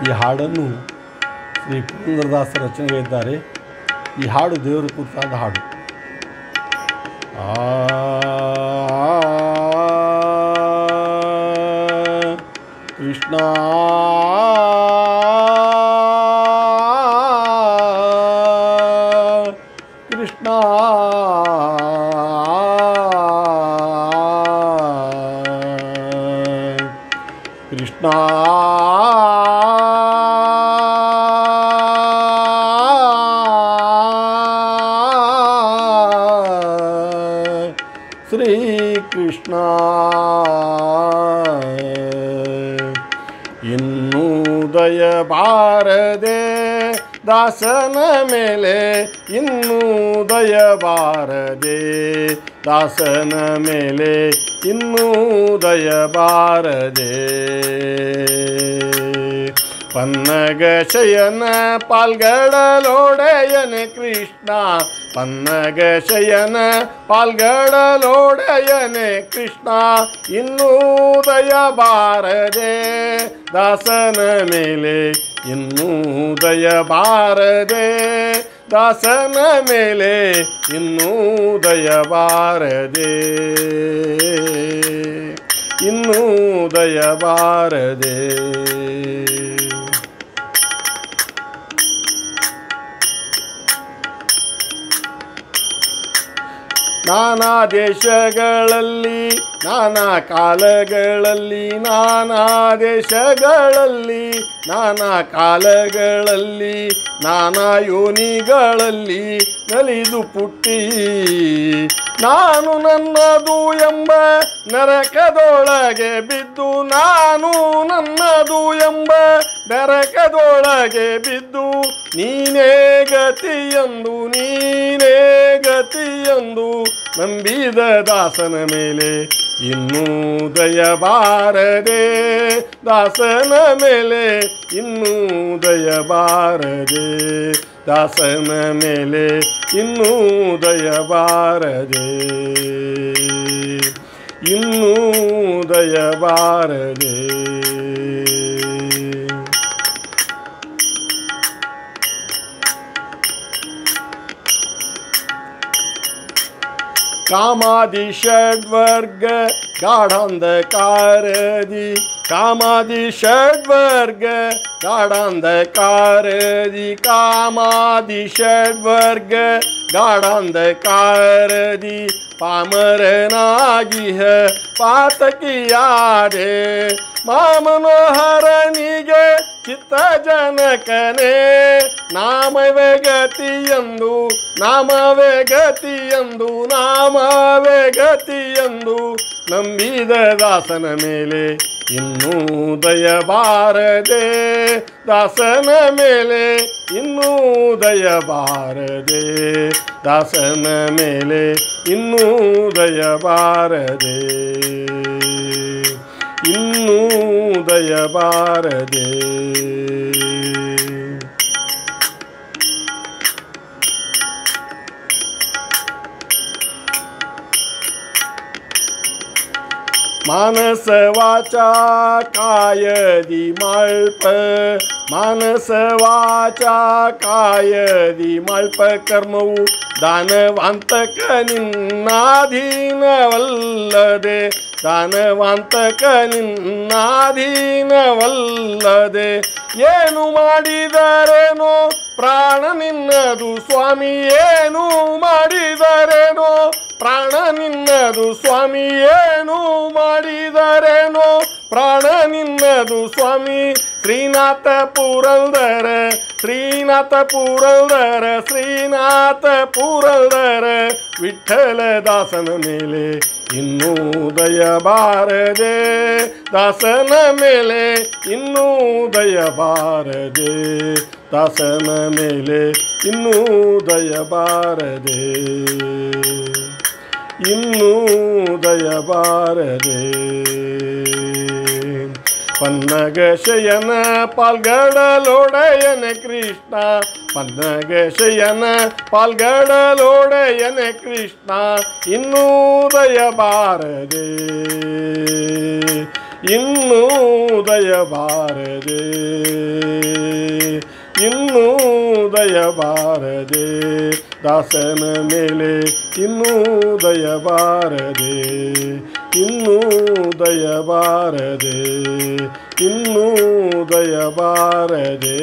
ಈ ಹಾಡನ್ನು ಶ್ರೀ ಪುರಂದರದಾಸ ರಚನೆಗಳಿದ್ದಾರೆ. ಈ ಹಾಡು ದೇವರ ಕುರಿತಾದ ಹಾಡು. ಕೃಷ್ಣ ಕೃಷ್ಣ ಕೃಷ್ಣ ಶ್ರೀ ಕೃಷ್ಣ ಇನ್ನೂ ದಯ ಬಾರದೆ ದಾಸನ ಮೇಲೆ, ಇನ್ನೂ ದಯ ಬಾರದೆ ದಾಸನ ಮೇಲೆ, ಇನ್ನೂ ದಯ ಬಾರದೆ. ಪನ್ನಗ ಶಯನ ಪಾಲ್ಗಡಲೊಡೆಯನೆ ಕೃಷ್ಣ, ಪನ್ನಗ ಶಯನ ಪಾಲ್ಗಡಲೊಡೆಯನೆ ಕೃಷ್ಣ, ಇನ್ನೂ ದಯ ಬಾರದೆ ದಾಸನ ಮೇಲೆ, ಇನ್ನೂ ದಯ ಬಾರದೆ ದಾಸನ ಮೇಲೆ, ಇನ್ನೂ ದಯ ಬಾರದೆ, ಇನ್ನೂ ದಯ ಬಾರದೆ. ನಾನಾ ದೇಶಗಳಲ್ಲಿ ನಾನಾ ಕಾಲಗಳಲ್ಲಿ, ನಾನಾ ದೇಶಗಳಲ್ಲಿ ನಾನಾ ಕಾಲಗಳಲ್ಲಿ, ನಾನಾ ಯೋನಿಗಳಲ್ಲಿ ನಲಿದು ಪುಟ್ಟಿ, ನಾನು ನನ್ನದು ಎಂಬ ನರಕದೊಳಗೆ ಬಿದ್ದು, ನಾನು ನನ್ನದು ಎಂಬ ನರಕದೊಳಗೆ ಬಿದ್ದು, ನೀನೇ ಗತಿಯೆಂದು ನೀನೇ ಗತಿಯೆಂದು ನಂಬಿದ ದಾಸನ ಮೇಲೆ, ಇನ್ನೂ ದಯ ಬಾರದೆ ದಾಸನ ಮೇಲೆ, ಇನ್ನೂ ದಯ ಬಾರದೆ ದಾಸನ ಮೇಲೆ, ಇನ್ನೂ ದಯ ಬಾರದೆ, ಇನ್ನೂ ದಯ ಬಾರದೆ. ಕಾಮಾದಿ ಷಡ್ವರ್ಗ ಗಾಢಾಂಧಕಾರದಿ, ಕಾಮಾದಿ ಷಡ್ವರ್ಗ ಗಾಢಾಂಧಕಾರದಿ, ಕಾಮಾದಿ ಷಡ್ವರ್ಗ ಗಾಢಾಂಧಕಾರದಿ, ಪಾಮರನಾಗಿಹ ಪಾತಕಿಯಾದೆ, ಮಾಮನೋಹರನಿಗೆ ಚಿತ್ತ ಜನಕನೇ, ನಾಮವೇ ಗತಿಯೆಂದು ನಾಮವೇ ಗತಿಯೆಂದು ನಾಮವೇ ಗತಿಯೆಂದು ನಂಬಿದ ದಾಸನ ಮೇಲೆ, ಇನ್ನೂ ದಯ ಬಾರದೆ ದಾಸನ ಮೇಲೆ, ಇನ್ನೂ ದಯ ಬಾರದೆ ದಾಸನ ಮೇಲೆ, ಇನ್ನೂ ದಯ ಬಾರದೆ, ಇನ್ನೂ ದಯ ಬಾರದೆ. ಮಾನಸ ವಾಚಾ ಕಾಯದಿ ಮಾಳ್ಪ, ಮಾನಸ ವಾಚಾ ಕಾಯದಿ ಮಾಳ್ಪ ಕರ್ಮವು ದಾನವಾಂತಕ ನಿನ್ನಾಧೀನವಲ್ಲದೆ, ದಾನವಾಂತಕ ನಿನ್ನಾಧೀನವಲ್ಲದೆ, ಏನು ಮಾಡಿದರೇನೋ ಪ್ರಾಣ ನಿನ್ನದು ಸ್ವಾಮಿ, ಏನು ಮಾಡಿದರೇನೋ ಪ್ರಾಣ ನಿನ್ನದು ಸ್ವಾಮಿ, ಏನು ಮಾಡಿದರೇನೋ ಪ್ರಾಣ ನಿನ್ನದು ಸ್ವಾಮಿ. ಶ್ರೀನಾಥ ಪುರಂದರ ಶ್ರೀನಾಥ ಪುರಂದರ ಶ್ರೀನಾಥ ಪುರಂದರ ವಿಠ್ಠಲ ದಾಸನ ಮೇಲೆ, ಇನ್ನೂ ದಯ ಬಾರದೆ ದಾಸನ ಮೇಲೆ, ಇನ್ನೂ ದಯ ಬಾರದೆ ದಾಸನ ಮೇಲೆ, ಇನ್ನೂ ದಯ ಬಾರದೆ, ಇನ್ನೂ ದಯ ಬಾರದೆ. ಪನ್ನಗ ಶಯನ ಪಾಲ್ಗಡಲೊಡೆಯನೆ ಕೃಷ್ಣ, ಪನ್ನಗ ಶಯನ ಪಾಲ್ಗಡಲೊಡೆಯನೆ ಕೃಷ್ಣ, ಇನ್ನೂ ದಯ ಬಾರದೆ, ಇನ್ನೂ ದಯ ಬಾರದೆ. ಬಾರದೆ ದಾಸನ ಮೇಲೆ ಇನ್ನೂ ದಯ ಬಾರದೆ ಇನ್ನೂ ದಯ ಬಾರದೆ ಇನ್ನೂ ದಯ ಬಾರದೆ